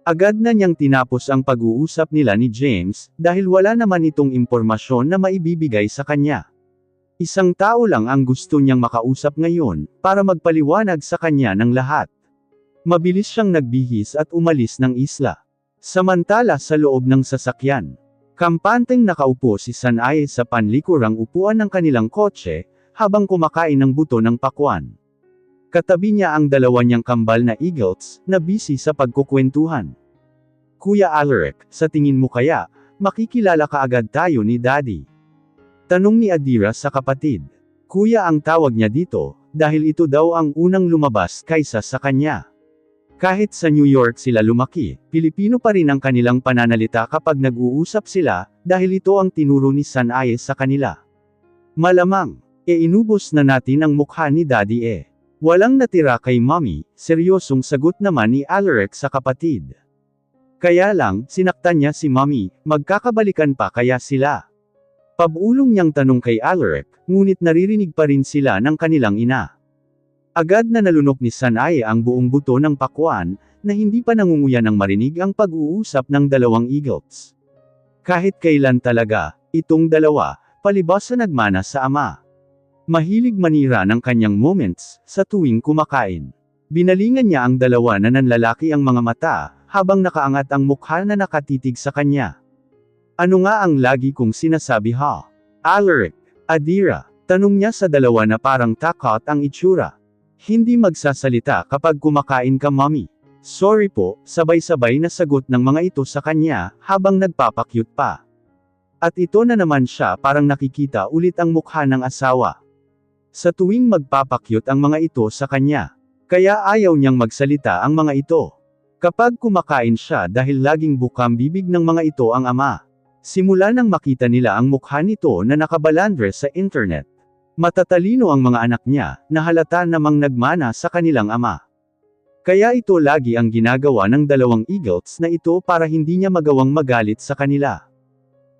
Agad na niyang tinapos ang pag-uusap nila ni James, dahil wala naman itong impormasyon na maibibigay sa kanya. Isang tao lang ang gusto niyang makausap ngayon, para magpaliwanag sa kanya ng lahat. Mabilis siyang nagbihis at umalis ng isla. Samantala sa loob ng sasakyan, kampanteng nakaupo si Sanai sa panlikurang upuan ng kanilang kotse, habang kumakain ng buto ng pakwan. Katabi niya ang dalawa niyang kambal na eagles, na busy sa pagkukwentuhan. Kuya Alaric, sa tingin mo kaya, makikilala ka agad tayo ni Daddy? Tanong ni Adira sa kapatid. Kuya ang tawag niya dito, dahil ito daw ang unang lumabas kaysa sa kanya. Kahit sa New York sila lumaki, Pilipino pa rin ang kanilang pananalita kapag nag-uusap sila, dahil ito ang tinuro ni Sanai sa kanila. Malamang, inubos na natin ang mukha ni Daddy . Walang natira kay Mommy, seryosong sagot naman ni Alaric sa kapatid. Kaya lang, sinaktan niya si Mommy, magkakabalikan pa kaya sila? Pabulong niyang tanong kay Alaric, ngunit naririnig pa rin sila ng kanilang ina. Agad na nalunok ni Sanai ang buong buto ng pakwan, na hindi pa nangunguya ng marinig ang pag-uusap ng dalawang eagles. Kahit kailan talaga, itong dalawa, palibhas na nagmana sa ama. Mahilig manira ng kanyang moments, sa tuwing kumakain. Binalingan niya ang dalawa na nanlalaki ang mga mata, habang nakaangat ang mukha na nakatitig sa kanya. Ano nga ang lagi kong sinasabi ha? Alaric, Adira, tanong niya sa dalawa na parang takot ang itsura. Hindi magsasalita kapag kumakain ka Mommy. Sorry po, sabay-sabay na sagot ng mga ito sa kanya, habang nagpapakyut pa. At ito na naman siya parang nakikita ulit ang mukha ng asawa. Sa tuwing magpapakyut ang mga ito sa kanya. Kaya ayaw niyang magsalita ang mga ito. Kapag kumakain siya dahil laging bukang bibig ng mga ito ang ama. Simula nang makita nila ang mukha nito na nakabalandre sa internet. Matatalino ang mga anak niya, na halata namang nagmana sa kanilang ama. Kaya ito lagi ang ginagawa ng dalawang eagles na ito para hindi niya magawang magalit sa kanila.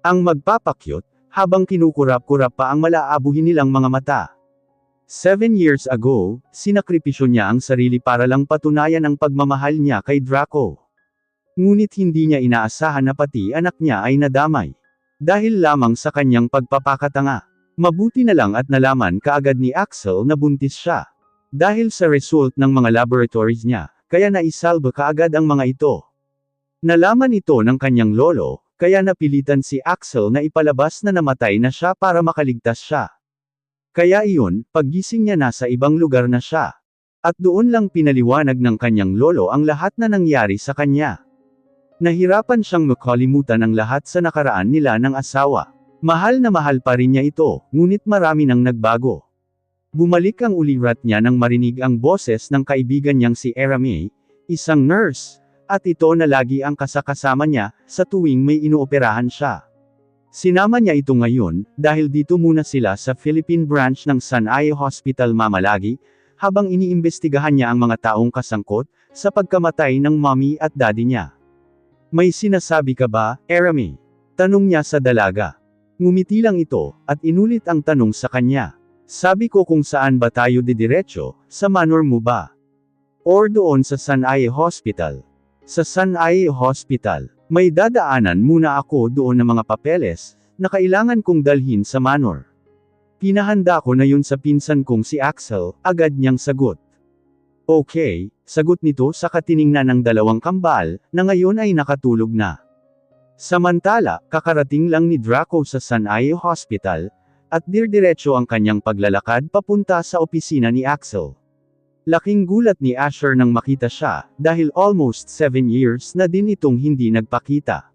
Ang magpapakyut, habang kinukurap-kurap pa ang malaabuhin nilang mga mata. 7 years ago, sinakripisyo niya ang sarili para lang patunayan ang pagmamahal niya kay Draco. Ngunit hindi niya inaasahan na pati anak niya ay nadamay. Dahil lamang sa kanyang pagpapakatanga. Mabuti na lang at nalaman kaagad ni Axel na buntis siya. Dahil sa result ng mga laboratories niya, kaya naisalba kaagad ang mga ito. Nalaman ito ng kanyang lolo, kaya napilitan si Axel na ipalabas na namatay na siya para makaligtas siya. Kaya iyon, paggising niya nasa ibang lugar na siya. At doon lang pinaliwanag ng kanyang lolo ang lahat na nangyari sa kanya. Nahirapan siyang makalimutan ang lahat sa nakaraan nila ng asawa. Mahal na mahal pa rin niya ito, ngunit marami nang nagbago. Bumalik ang ulirat niya nang marinig ang boses ng kaibigan niyang si Erame, isang nurse, at ito na lagi ang kasakasama niya, sa tuwing may inooperahan siya. Sinama niya ito ngayon, dahil dito muna sila sa Philippine branch ng Sanai Hospital Mamalagi, habang iniimbestigahan niya ang mga taong kasangkot, sa pagkamatay ng mommy at daddy niya. May sinasabi ka ba, Erame? Tanong niya sa dalaga. Ngumiti lang ito, at inulit ang tanong sa kanya. Sabi ko kung saan ba tayo didiretso, sa manor mo ba? Or doon sa Sanai Hospital? Sa Sanai Hospital. May dadaanan muna ako doon ng mga papeles, na kailangan kong dalhin sa manor. Pinahanda ko na yun sa pinsan kong si Axel, agad niyang sagot. Okay, sagot nito sa katiningnan ng dalawang kambal, na ngayon ay nakatulog na. Samantala, kakarating lang ni Draco sa Sanai Hospital, at dirdiretso ang kanyang paglalakad papunta sa opisina ni Axel. Laking gulat ni Asher nang makita siya, dahil almost 7 years na din itong hindi nagpakita.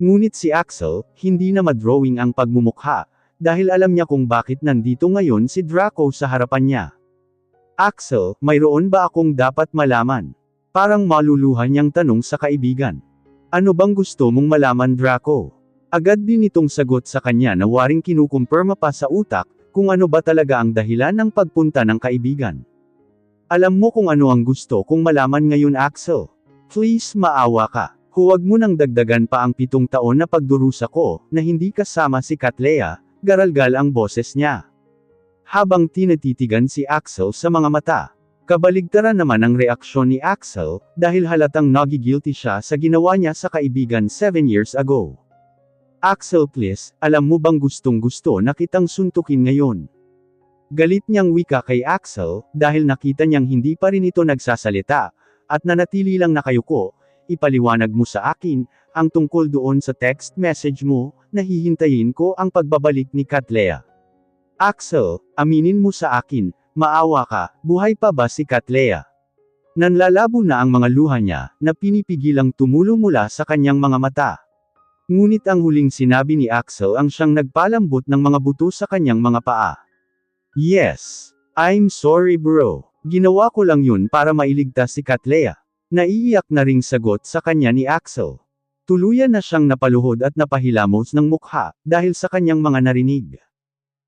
Ngunit si Axel, hindi na madrawing ang pagmumukha, dahil alam niya kung bakit nandito ngayon si Draco sa harapan niya. Axel, mayroon ba akong dapat malaman? Parang maluluhan niyang tanong sa kaibigan. Ano bang gusto mong malaman Draco? Agad din itong sagot sa kanya na waring kinukumpirma pa sa utak, kung ano ba talaga ang dahilan ng pagpunta ng kaibigan. Alam mo kung ano ang gusto kong malaman ngayon Axel. Please maawa ka. Huwag mo nang dagdagan pa ang 7 taon na pagdurusa ko, na hindi kasama si Katlea, garalgal ang boses niya. Habang tinatitigan si Axel sa mga mata. Kabaligtaran naman ang reaksyon ni Axel, dahil halatang nagigilty siya sa ginawa niya sa kaibigan 7 years ago. Axel please, alam mo bang gustong-gusto na kitang suntukin ngayon? Galit niyang wika kay Axel, dahil nakita niyang hindi pa rin ito nagsasalita, at nanatili lang nakayuko. Ipaliwanag mo sa akin, ang tungkol doon sa text message mo, nahihintayin ko ang pagbabalik ni Katlea. Axel, aminin mo sa akin, maawa ka, buhay pa ba si Katlea? Nanlalabo na ang mga luha niya, na pinipigilang tumulo mula sa kanyang mga mata. Ngunit ang huling sinabi ni Axel ang siyang nagpalambot ng mga buto sa kanyang mga paa. Yes. I'm sorry bro. Ginawa ko lang yun para mailigtas si Katlea. Naiiyak na ring sagot sa kanya ni Axel. Tuluyan na siyang napaluhod at napahilamos ng mukha, dahil sa kanyang mga narinig.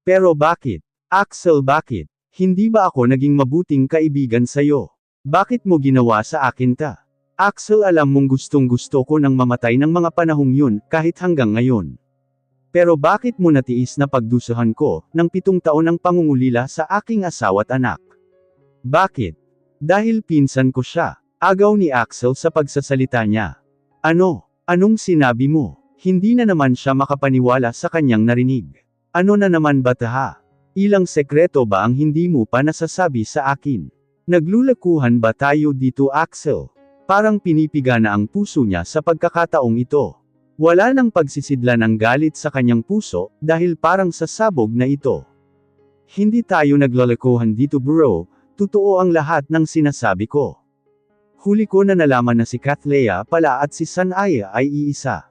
Pero bakit? Axel bakit? Hindi ba ako naging mabuting kaibigan sa'yo? Bakit mo ginawa sa akin ta? Axel alam mong gustong-gusto ko nang mamatay ng mga panahong yun, kahit hanggang ngayon. Pero bakit mo natiis na pagdusahan ko, ng 7 taon ang pangungulila sa aking asawa't anak? Bakit? Dahil pinsan ko siya. Agaw ni Axel sa pagsasalita niya. Ano? Anong sinabi mo? Hindi na naman siya makapaniwala sa kanyang narinig. Ano na naman ba taha? Ilang sekreto ba ang hindi mo pa nasasabi sa akin? Naglulakuhan ba tayo dito Axel? Parang pinipiga na ang puso niya sa pagkakataong ito. Wala nang pagsisidlan ng galit sa kanyang puso, dahil parang sasabog na ito. Hindi tayo naglalakuhan dito bro, totoo ang lahat ng sinasabi ko. Huli ko na nalaman na si Katlea pala at si Sanaya ay iisa.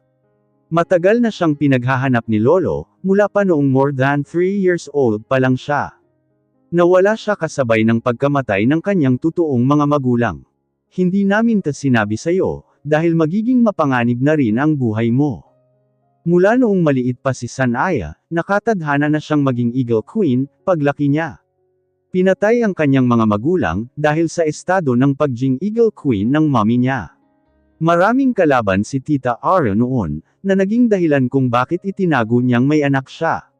Matagal na siyang pinaghahanap ni Lolo, mula pa noong more than 3 years old pa lang siya. Nawala siya kasabay ng pagkamatay ng kanyang totoong mga magulang. Hindi namin ta sinabi sa'yo, dahil magiging mapanganib na rin ang buhay mo. Mula noong maliit pa si Sanaya, nakatadhana na siyang maging Eagle Queen, paglaki niya. Pinatay ang kanyang mga magulang, dahil sa estado ng pagiging Eagle Queen ng mommy niya. Maraming kalaban si Tita Ara noon, na naging dahilan kung bakit itinago niyang may anak siya.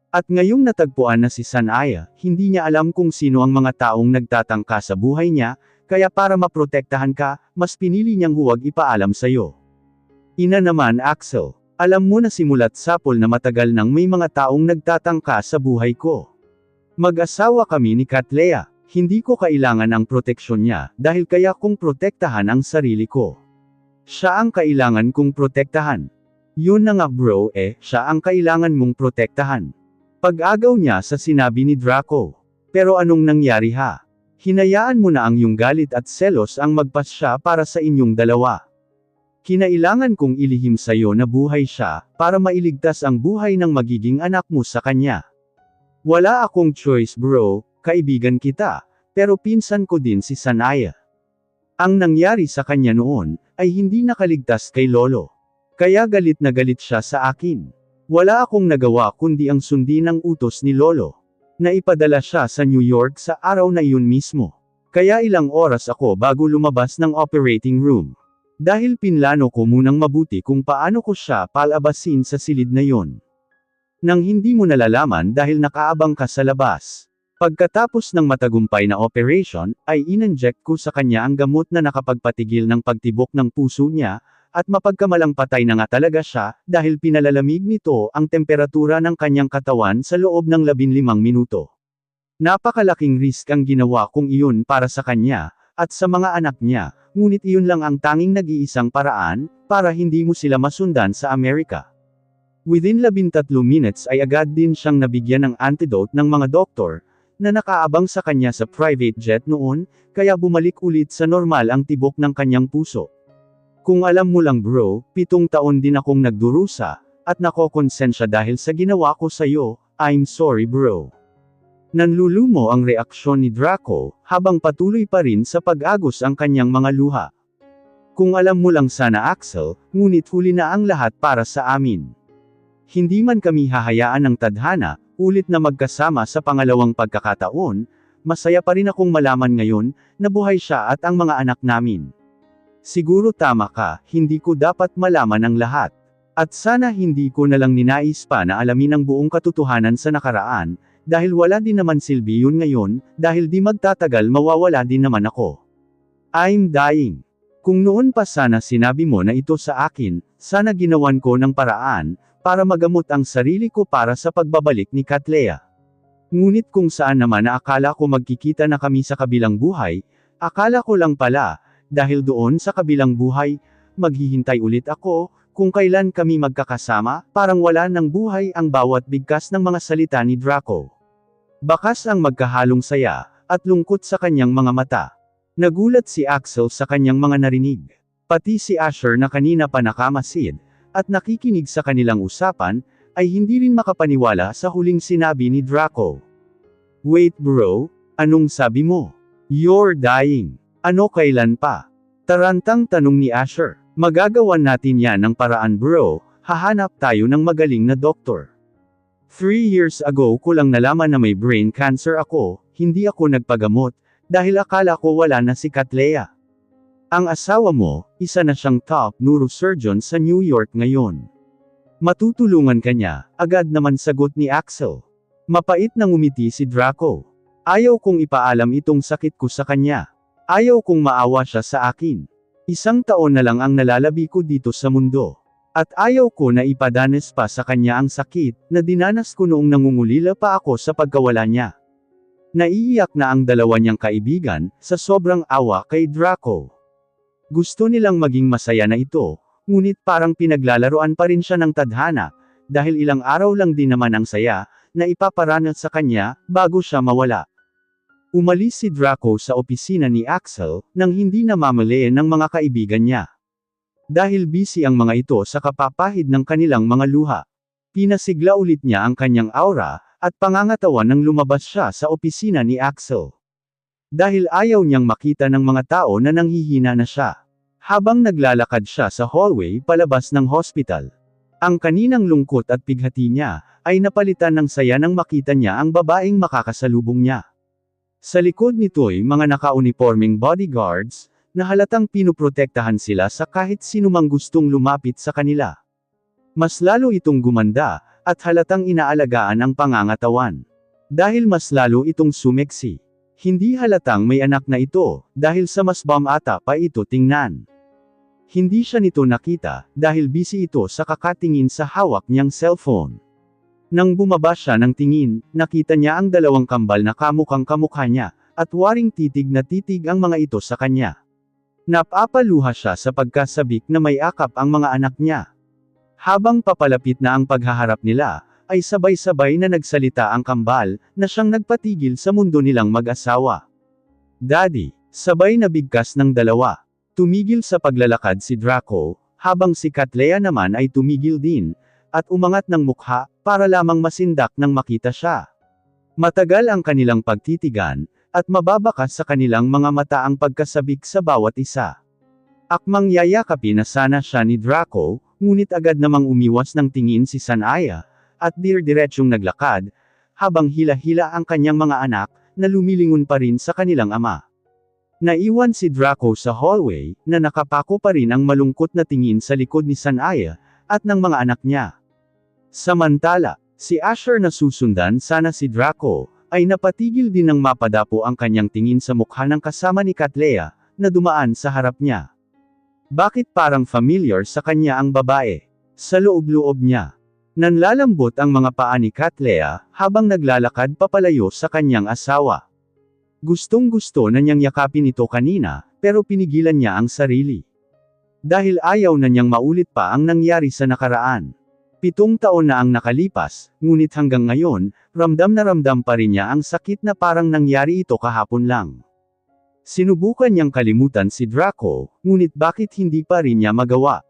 At ngayong natagpuan na si Sanaya, hindi niya alam kung sino ang mga taong nagtatangka sa buhay niya, kaya para maprotektahan ka, mas pinili niyang huwag ipaalam sa'yo. Ina naman Axel, alam mo na simulat sapol na matagal nang may mga taong nagtatangka sa buhay ko. Mag-asawa kami ni Katlea, hindi ko kailangan ang proteksyon niya, dahil kaya kong protektahan ang sarili ko. Siya ang kailangan kong protektahan. Yun na nga bro siya ang kailangan mong protektahan. Pag-agaw niya sa sinabi ni Draco. Pero anong nangyari ha? Hinayaan mo na ang iyong galit at selos ang magpasya para sa inyong dalawa. Kinailangan kong ilihim sa iyo na buhay siya, para mailigtas ang buhay ng magiging anak mo sa kanya. Wala akong choice bro, kaibigan kita, pero pinsan ko din si Sanaya. Ang nangyari sa kanya noon, ay hindi nakaligtas kay Lolo. Kaya galit na galit siya sa akin. Wala akong nagawa kundi ang sundin ang utos ni Lolo. Naipadala siya sa New York sa araw na iyon mismo. Kaya ilang oras ako bago lumabas ng operating room. Dahil pinlano ko munang mabuti kung paano ko siya palabasin sa silid na yon. Nang hindi mo nalalaman dahil nakaabang ka sa labas. Pagkatapos ng matagumpay na operation, ay inject ko sa kanya ang gamot na nakapagpatigil ng pagtibok ng puso niya, at mapagkamalang patay na nga talaga siya, dahil pinalalamig nito ang temperatura ng kanyang katawan sa loob ng 15 minuto. Napakalaking risk ang ginawa kong iyon para sa kanya, at sa mga anak niya, ngunit iyon lang ang tanging nag-iisang paraan, para hindi mo sila masundan sa Amerika. Within 13 minutes ay agad din siyang nabigyan ng antidote ng mga doktor, na nakaabang sa kanya sa private jet noon, kaya bumalik ulit sa normal ang tibok ng kanyang puso. Kung alam mo lang bro, 7 taon din akong nagdurusa, at nakokonsensya dahil sa ginawa ko sa'yo, I'm sorry bro. Nanlulumo ang reaksyon ni Draco, habang patuloy pa rin sa pag-agos ang kanyang mga luha. Kung alam mo lang sana Axel, ngunit huli na ang lahat para sa amin. Hindi man kami hahayaan ng tadhana, ulit na magkasama sa pangalawang pagkakataon, masaya pa rin akong malaman ngayon, na buhay siya at ang mga anak namin. Siguro tama ka, hindi ko dapat malaman ang lahat. At sana hindi ko na lang ninais pa na alamin ang buong katotohanan sa nakaraan, dahil wala din naman silbi yun ngayon, dahil di magtatagal mawawala din naman ako. I'm dying. Kung noon pa sana sinabi mo na ito sa akin, sana ginawan ko ng paraan, para magamot ang sarili ko para sa pagbabalik ni Katlea. Ngunit kung saan naman na akala ko magkikita na kami sa kabilang buhay, akala ko lang pala, dahil doon sa kabilang buhay, maghihintay ulit ako, kung kailan kami magkakasama, parang wala ng buhay ang bawat bigkas ng mga salita ni Draco. Bakas ang magkahalong saya, at lungkot sa kanyang mga mata. Nagulat si Axel sa kanyang mga narinig. Pati si Asher na kanina pa nakamasid, at nakikinig sa kanilang usapan, ay hindi rin makapaniwala sa huling sinabi ni Draco. Wait bro, anong sabi mo? You're dying. Ano kailan pa? Tarantang tanong ni Asher. Magagawan natin yan ng paraan bro, hahanap tayo ng magaling na doktor. 3 years ago ko lang nalaman na may brain cancer ako, hindi ako nagpagamot, dahil akala ko wala na si Katlea. Ang asawa mo, isa na siyang top neurosurgeon sa New York ngayon. Matutulungan ka niya, agad naman sagot ni Axel. Mapait nang umiti si Draco. Ayaw kong ipaalam itong sakit ko sa kanya. Ayaw kong maawa siya sa akin. 1 taon na lang ang nalalabi ko dito sa mundo. At ayaw ko na ipadanas pa sa kanya ang sakit, na dinanas ko noong nangungulila pa ako sa pagkawala niya. Naiiyak na ang dalawa niyang kaibigan, sa sobrang awa kay Draco. Gusto nilang maging masaya na ito, ngunit parang pinaglalaroan pa rin siya ng tadhana, dahil ilang araw lang din naman ang saya, na ipaparanat sa kanya, bago siya mawala. Umalis si Draco sa opisina ni Axel, nang hindi namamalayan ng mga kaibigan niya. Dahil busy ang mga ito sa kapapahid ng kanilang mga luha. Pinasigla ulit niya ang kanyang aura, at pangangatawan nang lumabas siya sa opisina ni Axel. Dahil ayaw niyang makita ng mga tao na nanghihina na siya. Habang naglalakad siya sa hallway palabas ng hospital. Ang kaninang lungkot at pighati niya, ay napalitan ng saya nang makita niya ang babaeng makakasalubong niya. Sa likod nito'y mga nakaunipormeng bodyguards, na halatang pinuprotektahan sila sa kahit sinumang gustong lumapit sa kanila. Mas lalo itong gumanda, at halatang inaalagaan ang pangangatawan. Dahil mas lalo itong sumeksi. Hindi halatang may anak na ito, dahil sa mas ata pa ito tingnan. Hindi siya nito nakita, dahil busy ito sa kakatingin sa hawak niyang cellphone. Nang bumaba siya ng tingin, nakita niya ang 2 kambal na kamukhang kamukha niya, at waring titig na titig ang mga ito sa kanya. Napapaluha siya sa pagkasabik na may akap ang mga anak niya. Habang papalapit na ang paghaharap nila, ay sabay-sabay na nagsalita ang kambal, na siyang nagpatigil sa mundo nilang mag-asawa. Daddy, sabay na bigkas ng dalawa. Tumigil sa paglalakad si Draco, habang si Katlea naman ay tumigil din, at umangat ng mukha, para lamang masindak nang makita siya. Matagal ang kanilang pagtitigan, at mababakas sa kanilang mga mata ang pagkasabik sa bawat isa. Akmang yayakapin na sana siya ni Draco, ngunit agad namang umiwas ng tingin si Sanaya, at diretsyong naglakad, habang hila-hila ang kanyang mga anak, na lumilingon pa rin sa kanilang ama. Naiwan si Draco sa hallway, na nakapako pa rin ang malungkot na tingin sa likod ni Sanaya, at ng mga anak niya. Samantala, si Asher na susundan sana si Draco, ay napatigil din nang mapadapo ang kanyang tingin sa mukha ng kasama ni Katlea, na dumaan sa harap niya. Bakit parang familiar sa kanya ang babae? Sa loob-loob niya. Nanlalambot ang mga paa ni Katlea, habang naglalakad papalayo sa kanyang asawa. Gustong-gusto na niyang yakapin ito kanina, pero pinigilan niya ang sarili. Dahil ayaw na niyang maulit pa ang nangyari sa nakaraan. 7 taon na ang nakalipas, ngunit hanggang ngayon, ramdam na ramdam pa rin niya ang sakit na parang nangyari ito kahapon lang. Sinubukan niyang kalimutan si Draco, ngunit bakit hindi pa rin niya magawa?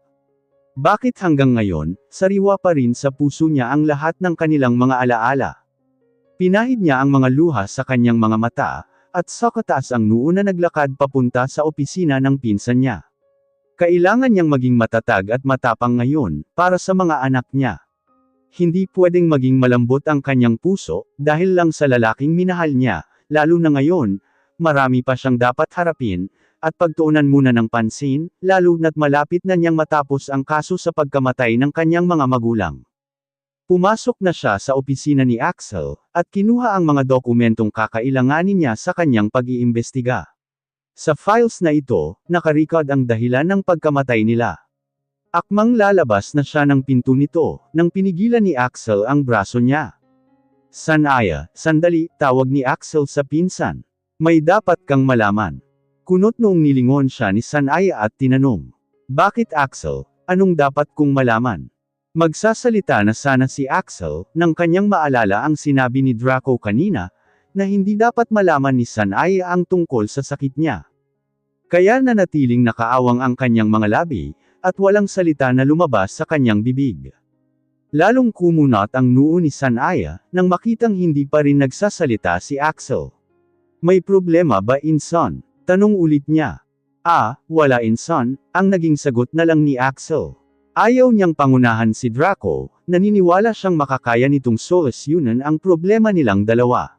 Bakit hanggang ngayon, sariwa pa rin sa puso niya ang lahat ng kanilang mga alaala? Pinahid niya ang mga luha sa kanyang mga mata, at sa kataas ang noo na naglakad papunta sa opisina ng pinsan niya. Kailangan niyang maging matatag at matapang ngayon, para sa mga anak niya. Hindi pwedeng maging malambot ang kanyang puso, dahil lang sa lalaking minahal niya, lalo na ngayon, marami pa siyang dapat harapin, at pagtuunan muna ng pansin, lalo na't malapit na niyang matapos ang kaso sa pagkamatay ng kanyang mga magulang. Pumasok na siya sa opisina ni Axel, at kinuha ang mga dokumentong kakailanganin niya sa kanyang pag-iimbestiga. Sa files na ito, nakarecord ang dahilan ng pagkamatay nila. Akmang lalabas na siya ng pinto nito, nang pinigilan ni Axel ang braso niya. Sanaya, sandali, tawag ni Axel sa pinsan. May dapat kang malaman. Kunot noong nilingon siya ni Sanaya at tinanong. Bakit Axel, anong dapat kong malaman? Magsasalita na sana si Axel, nang kanyang maalala ang sinabi ni Draco kanina, na hindi dapat malaman ni Sanaya ang tungkol sa sakit niya. Kaya nanatiling nakaawang ang kanyang mga labi, at walang salita na lumabas sa kanyang bibig. Lalong kumunat ang noo ni Sanaya, nang makitang hindi pa rin nagsasalita si Axel. May problema ba inson? Tanong ulit niya. Wala inson, ang naging sagot na lang ni Axel. Ayaw niyang pangunahan si Draco, naniniwala siyang makakaya nitong solusyonan ang problema nilang dalawa.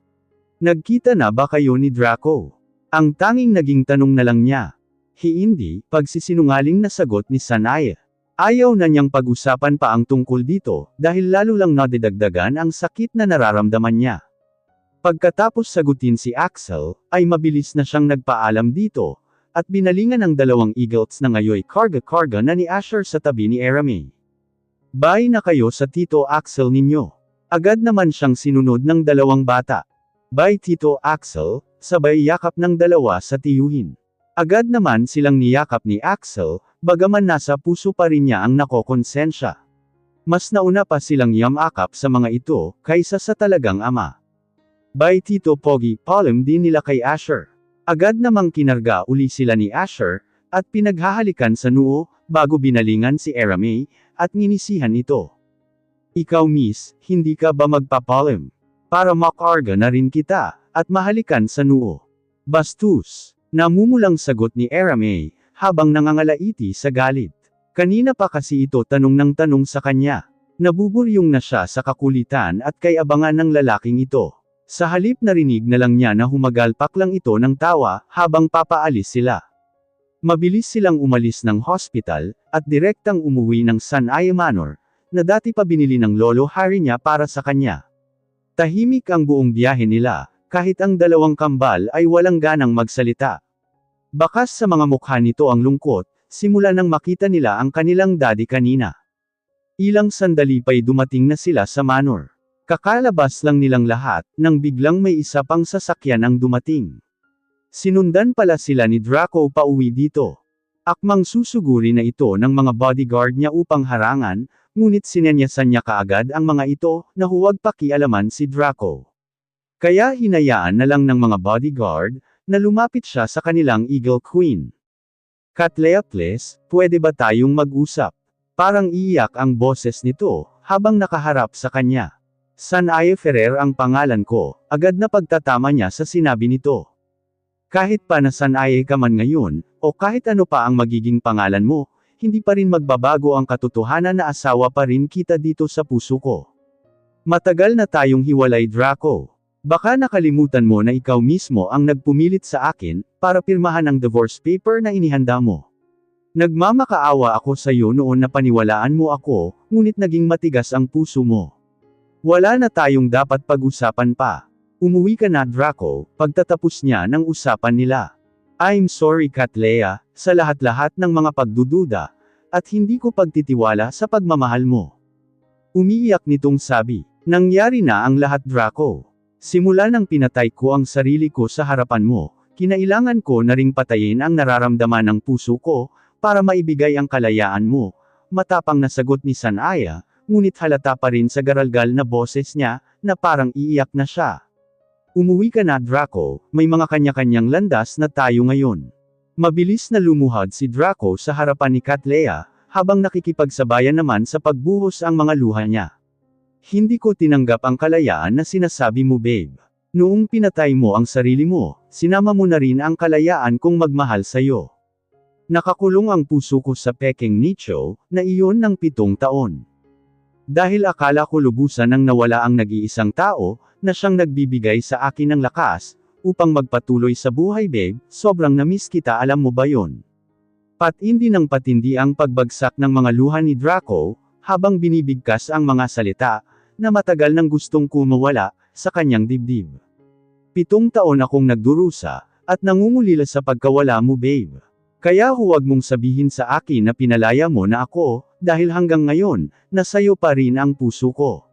Nagkita na ba kayo ni Draco? Ang tanging naging tanong na lang niya. Hindi, pagsisinungaling na sagot ni Sanaya. Ayaw na niyang pag-usapan pa ang tungkol dito, dahil lalo lang nadidagdagan ang sakit na nararamdaman niya. Pagkatapos sagutin si Axel, ay mabilis na siyang nagpaalam dito, at binalingan ang dalawang eagles na ngayoy karga-karga na ni Asher sa tabi ni Aramay. Bye na kayo sa Tito Axel ninyo. Agad naman siyang sinunod ng dalawang bata. Bye Tito Axel, sabay yakap ng dalawa sa tiyuhin. Agad naman silang niyakap ni Axel, bagaman nasa puso pa rin niya ang nakokonsensya. Mas nauna pa silang yamakap sa mga ito, kaysa sa talagang ama. Bye Tito Pogi, paalam din nila kay Asher. Agad namang kinarga uli sila ni Asher, at pinaghahalikan sa noo, bago binalingan si Aramay, at nginisihan ito. Ikaw miss, hindi ka ba magpapalim? Para makarga na rin kita, at mahalikan sa noo. Bastos, namumulang sagot ni Aramay, habang nangangalaiti sa galit. Kanina pa kasi ito tanong ng tanong sa kanya. Nabuburyong na siya sa kakulitan at kay abangan ng lalaking ito. Sa halip narinig na lang niya na humagalpak lang ito ng tawa, habang papaalis sila. Mabilis silang umalis ng hospital, at direktang umuwi ng Sanaya Manor, na dati pa binili ng lolo Harry niya para sa kanya. Tahimik ang buong biyahe nila, kahit ang dalawang kambal ay walang ganang magsalita. Bakas sa mga mukha nito ang lungkot, simula nang makita nila ang kanilang daddy kanina. Ilang sandali pa'y dumating na sila sa manor. Kakalabas lang nilang lahat, nang biglang may isa pang sasakyan ang dumating. Sinundan pala sila ni Draco pauwi dito. Akmang susuguri na ito ng mga bodyguard niya upang harangan, ngunit sinenyasan niya kaagad ang mga ito, na huwag pakialaman si Draco. Kaya hinayaan na lang ng mga bodyguard, na lumapit siya sa kanilang Eagle Queen. Cattleya please, pwede ba tayong mag-usap? Parang iiyak ang boses nito, habang nakaharap sa kanya. Sanaya Ferrer ang pangalan ko, agad na pagtatama niya sa sinabi nito. Kahit pa na Sanaya ka man ngayon, o kahit ano pa ang magiging pangalan mo, hindi pa rin magbabago ang katotohanan na asawa pa rin kita dito sa puso ko. Matagal na tayong hiwalay Draco. Baka nakalimutan mo na ikaw mismo ang nagpumilit sa akin, para pirmahan ang divorce paper na inihanda mo. Nagmamakaawa ako sa iyo noon na paniwalaan mo ako, ngunit naging matigas ang puso mo. Wala na tayong dapat pag-usapan pa. Umuwi ka na Draco, pagtatapos niya ng usapan nila. I'm sorry Cattleya, sa lahat-lahat ng mga pagdududa, at hindi ko pagtitiwala sa pagmamahal mo. Umiiyak nitong sabi, nangyari na ang lahat Draco. Simula nang pinatay ko ang sarili ko sa harapan mo, kinailangan ko na ring patayin ang nararamdaman ng puso ko, para maibigay ang kalayaan mo. Matapang na sagot ni Sanaya, ngunit halata pa rin sa garalgal na boses niya, na parang iiyak na siya. Umuwi ka na Draco, may mga kanya-kanyang landas na tayo ngayon. Mabilis na lumuhad si Draco sa harapan ni Cattleya, habang nakikipagsabayan naman sa pagbuhos ang mga luha niya. Hindi ko tinanggap ang kalayaan na sinasabi mo babe. Noong pinatay mo ang sarili mo, sinama mo na rin ang kalayaan kong magmahal sa'yo. Nakakulong ang puso ko sa pekeng nicho, na iyon ng 7 taon. Dahil akala ko lubusan nang nawala ang nag-iisang tao, na siyang nagbibigay sa akin ng lakas, upang magpatuloy sa buhay babe, sobrang namiss kita alam mo ba yon? Patindi ng patindi ang pagbagsak ng mga luha ni Draco, habang binibigkas ang mga salita, na matagal nang gustong kumawala sa kanyang dibdib. 7 taon akong nagdurusa, at nangungulila sa pagkawala mo babe. Kaya huwag mong sabihin sa akin na pinalaya mo na ako, dahil hanggang ngayon, nasayo pa rin ang puso ko.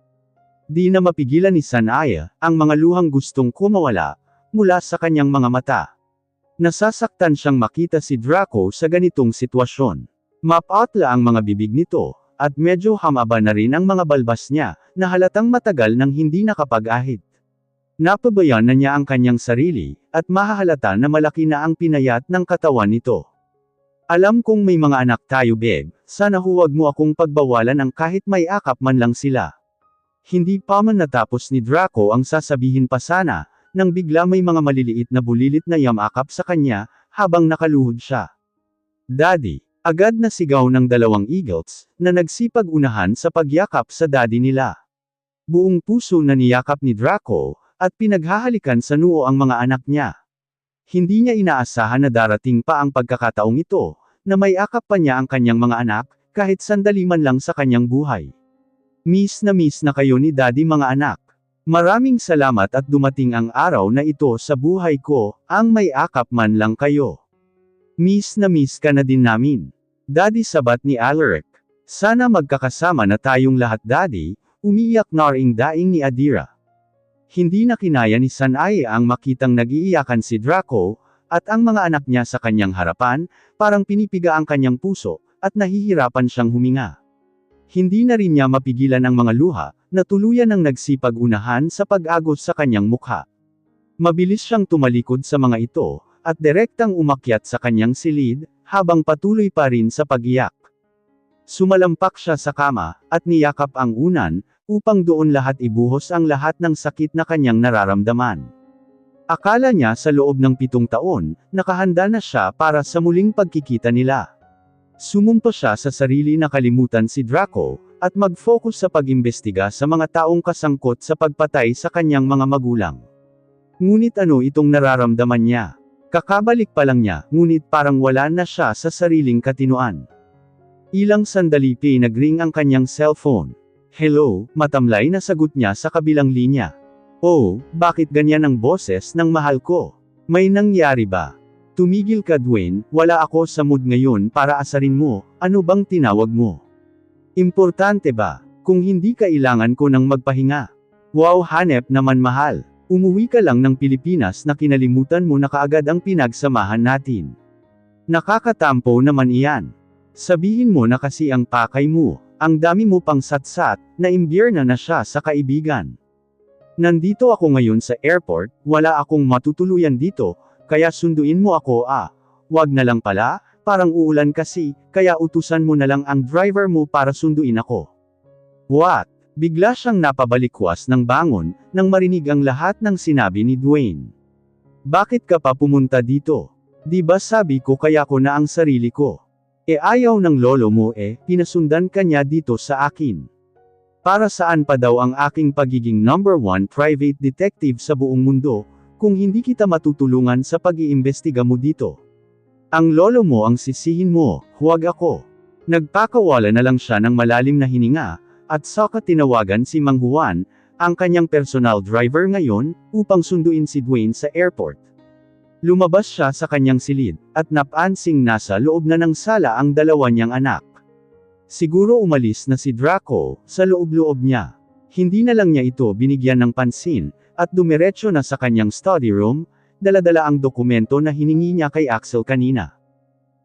Di na mapigilan ni Sanaya, ang mga luhang gustong kumawala, mula sa kanyang mga mata. Nasasaktan siyang makita si Draco sa ganitong sitwasyon. Mapatla ang mga bibig nito, at medyo hamaba na rin ang mga balbas niya, na halatang matagal nang hindi nakapag-ahit. Napabayan na niya ang kanyang sarili, at mahahalata na malaki na ang pinayat ng katawan nito. Alam kong may mga anak tayo babe, sana huwag mo akong pagbawalan ng kahit may akap man lang sila. Hindi pa man natapos ni Draco ang sasabihin pa sana, nang bigla may mga maliliit na bulilit na yamakap sa kanya, habang nakaluhod siya. Daddy! Agad na sigaw ng 2 eagles, na nagsipag-unahan sa pagyakap sa daddy nila. Buong puso na niyakap ni Draco, at pinaghahalikan sa noo ang mga anak niya. Hindi niya inaasahan na darating pa ang pagkakataong ito, na may akap pa niya ang kanyang mga anak, kahit sandali man lang sa kanyang buhay. Miss na kayo ni Daddy mga anak. Maraming salamat at dumating ang araw na ito sa buhay ko, ang may akap man lang kayo. Miss ka na din namin. Daddy sabat ni Alaric. Sana magkakasama na tayong lahat Daddy, umiiyak na ring daing ni Adira. Hindi na kinaya ni Sanaya ang makitang nag-iiyakan si Draco, at ang mga anak niya sa kanyang harapan, parang pinipiga ang kanyang puso, at nahihirapan siyang huminga. Hindi na rin niya mapigilan ang mga luha, na tuluyan ang nagsipag-unahan sa pag-agos sa kanyang mukha. Mabilis siyang tumalikod sa mga ito, at direktang umakyat sa kanyang silid, habang patuloy pa rin sa pag-iyak. Sumalampak siya sa kama, at niyakap ang unan, upang doon lahat ibuhos ang lahat ng sakit na kanyang nararamdaman. Akala niya sa loob ng 7 taon, nakahanda na siya para sa muling pagkikita nila. Sumumpa siya sa sarili na kalimutan si Draco, at mag-focus sa pag-imbestiga sa mga taong kasangkot sa pagpatay sa kanyang mga magulang. Ngunit ano itong nararamdaman niya? Kakabalik pa lang niya, ngunit parang wala na siya sa sariling katinoan. Ilang sandali pinag-ring ang kanyang cellphone. Hello, matamlay na sagot niya sa kabilang linya. Oh, bakit ganyan ang boses ng mahal ko? May nangyari ba? Tumigil ka Dwayne, wala ako sa mood ngayon para asarin mo, ano bang tinawag mo? Importante ba? Kung hindi kailangan ko nang magpahinga. Wow hanep naman mahal. Umuwi ka lang ng Pilipinas na kinalimutan mo na kaagad ang pinagsamahan natin. Nakakatampo naman iyan. Sabihin mo na kasi ang pakay mo, ang dami mo pang satsat, na imbierna na siya sa kaibigan. Nandito ako ngayon sa airport, wala akong matutuluyan dito, kaya sunduin mo ako wag na lang pala, parang uulan kasi, kaya utusan mo na lang ang driver mo para sunduin ako. What? Bigla siyang napabalikwas ng bangon, nang marinig ang lahat ng sinabi ni Dwayne. Bakit ka pa pumunta dito? Di ba sabi ko kaya ko na ang sarili ko? Ayaw ng lolo mo pinasundan ka niya dito sa akin. Para saan pa daw ang aking pagiging number 1 private detective sa buong mundo, kung hindi kita matutulungan sa pag-iimbestiga mo dito? Ang lolo mo ang sisihin mo, huwag ako. Nagpakawala na lang siya ng malalim na hininga, at saka tinawagan si Mang Juan, ang kanyang personal driver ngayon, upang sunduin si Dwayne sa airport. Lumabas siya sa kanyang silid, at napansing nasa loob na ng sala ang 2 niyang anak. Siguro umalis na si Draco, sa loob-loob niya. Hindi na lang niya ito binigyan ng pansin, at dumiretso na sa kanyang study room, dala-dala ang dokumento na hiningi niya kay Axel kanina.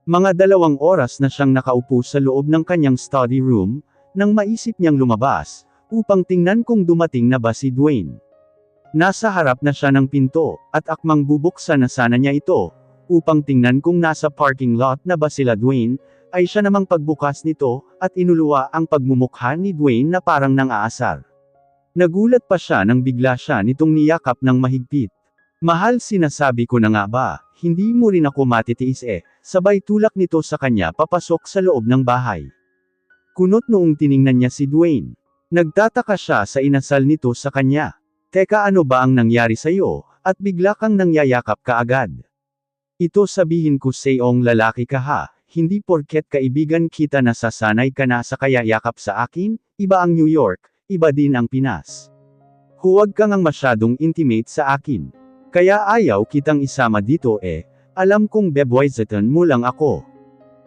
Mga 2 oras na siyang nakaupo sa loob ng kanyang study room, nang maisip niyang lumabas, upang tingnan kung dumating na ba si Dwayne. Nasa harap na siya ng pinto, at akmang bubuksan na sana niya ito, upang tingnan kung nasa parking lot na ba sila Dwayne, ay siya namang pagbukas nito, at inuluwa ang pagmumukha ni Dwayne na parang nang-aasar. Nagulat pa siya nang bigla siya nitong niyakap ng mahigpit. Mahal, sinasabi ko na nga ba, hindi mo rin ako matitiis sabay tulak nito sa kanya papasok sa loob ng bahay. Kunot noong tiningnan niya si Dwayne. Nagtataka siya sa inasal nito sa kanya. Teka, ano ba ang nangyari sa'yo, at bigla kang nangyayakap kaagad? Ito sabihin ko sa'yong lalaki ka ha, hindi porket kaibigan kita nasasanay ka na sa kaya yakap sa akin, iba ang New York, iba din ang Pinas. Huwag kang ang masyadong intimate sa akin. Kaya ayaw kitang isama dito alam kong bebwaisetan mo lang ako.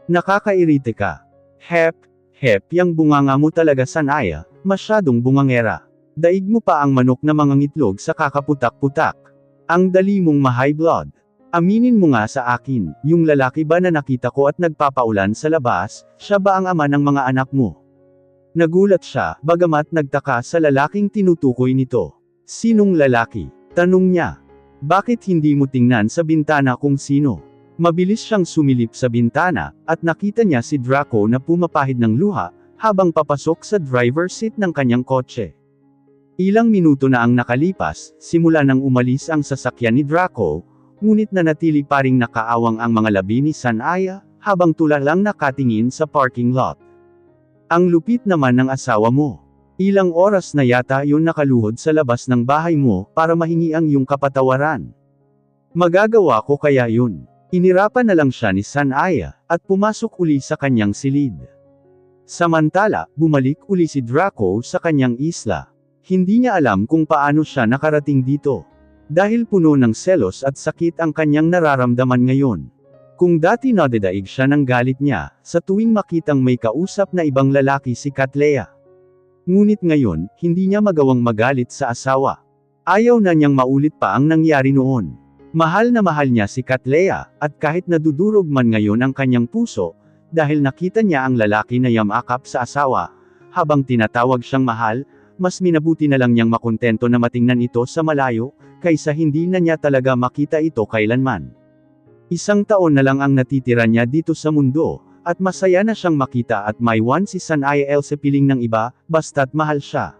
Nakakairite ka. Hep, yang bunganga mo talaga Sanaya, masyadong bungangera. Daig mo pa ang manok na mga ngitlog sa kakaputak-putak. Ang dali mong ma-high blood. Aminin mo nga sa akin, yung lalaki ba na nakita ko at nagpapaulan sa labas, siya ba ang ama ng mga anak mo? Nagulat siya, bagamat nagtaka sa lalaking tinutukoy nito. Sinong lalaki? Tanong niya. Bakit hindi mo tingnan sa bintana kung sino? Mabilis siyang sumilip sa bintana, at nakita niya si Draco na pumapahid ng luha, habang papasok sa driver's seat ng kanyang kotse. Ilang minuto na ang nakalipas, simula nang umalis ang sasakyan ni Draco, ngunit nanatili pa ring nakaawang ang mga labi ni Sanaya, habang tula lang nakatingin sa parking lot. Ang lupit naman ng asawa mo. Ilang oras na yata yun nakaluhod sa labas ng bahay mo, para mahingi ang iyong kapatawaran. Magagawa ko kaya yun. Inirapan na lang siya ni Sanaya, at pumasok uli sa kanyang silid. Samantala, bumalik uli si Draco sa kanyang isla. Hindi niya alam kung paano siya nakarating dito. Dahil puno ng selos at sakit ang kanyang nararamdaman ngayon. Kung dati nadadaig siya ng galit niya, sa tuwing makitang may kausap na ibang lalaki si Katlea. Ngunit ngayon, hindi niya magawang magalit sa asawa. Ayaw na niyang maulit pa ang nangyari noon. Mahal na mahal niya si Katlea, at kahit nadudurog man ngayon ang kanyang puso, dahil nakita niya ang lalaki na yamakap sa asawa, habang tinatawag siyang mahal, mas minabuti na lang niyang makontento na matingnan ito sa malayo, kaysa hindi na niya talaga makita ito kailanman. Isang taon na lang ang natitira niya dito sa mundo, at masaya na siyang makita at maiwan si Sanaya sa piling ng iba, basta't mahal siya.